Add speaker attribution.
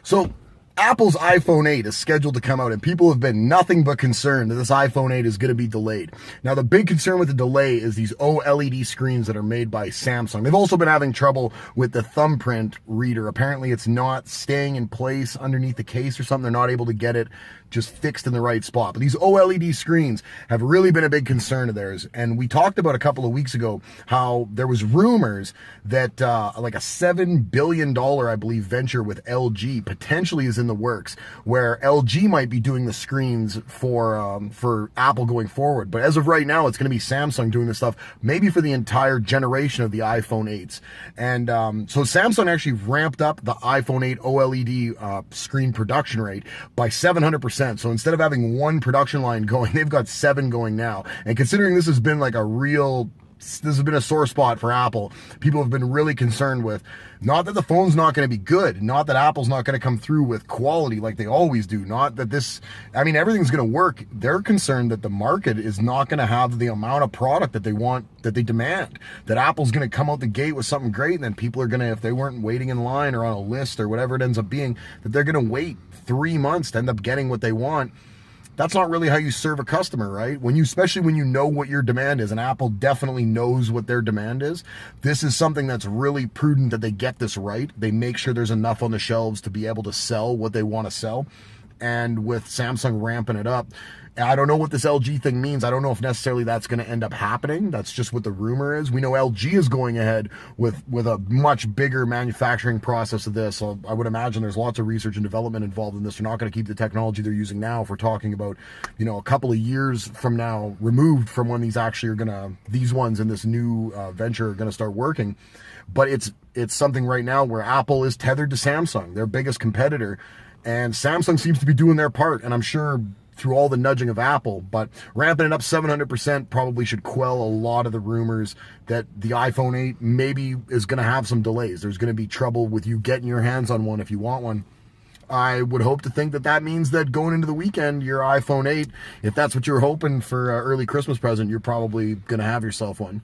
Speaker 1: So Apple's iPhone 8 is scheduled to come out, and people have been nothing but concerned that this iPhone 8 is going to be delayed. Now, the big concern with the delay is these OLED screens that are made by Samsung. They've also been having trouble with the thumbprint reader. Apparently, it's not staying in place underneath the case or something. They're not able to get it just fixed in the right spot. But these OLED screens have really been a big concern of theirs. And we talked about a couple of weeks ago how there was rumors that like a $7 billion, I believe, venture with LG potentially is in the works, where LG might be doing the screens for Apple going forward. But as of right now, it's going to be Samsung doing this stuff, maybe for the entire generation of the iPhone 8s. And so Samsung actually ramped up the iPhone 8 OLED screen production rate by 700%. So instead of having one production line going, they've got 7 going now. And considering this has been like this has been a sore spot for Apple, people have been really concerned with, not that the phone's not going to be good, not that Apple's not going to come through with quality like they always do, not that everything's going to work. They're concerned that the market is not going to have the amount of product that they want, that they demand, that Apple's going to come out the gate with something great, and then people are going to, if they weren't waiting in line or on a list or whatever it ends up being, that they're going to wait 3 months to end up getting what they want. That's not really how you serve a customer, right? Especially when you know what your demand is, and Apple definitely knows what their demand is. This is something that's really prudent that they get this right. They make sure there's enough on the shelves to be able to sell what they want to sell. And with Samsung ramping it up, I don't know what this LG thing means. I don't know if necessarily that's going to end up happening. That's just what the rumor is. We know LG is going ahead with a much bigger manufacturing process of this. So I would imagine there's lots of research and development involved in this. They're not going to keep the technology they're using now if we're talking about, a couple of years from now, removed from when these ones in this new venture are going to start working. But it's something right now where Apple is tethered to Samsung, their biggest competitor. And Samsung seems to be doing their part, and I'm sure through all the nudging of Apple, but ramping it up 700% probably should quell a lot of the rumors that the iPhone 8 maybe is going to have some delays. There's going to be trouble with you getting your hands on one if you want one. I would hope to think that means that going into the weekend, your iPhone 8, if that's what you're hoping for an early Christmas present, you're probably going to have yourself one.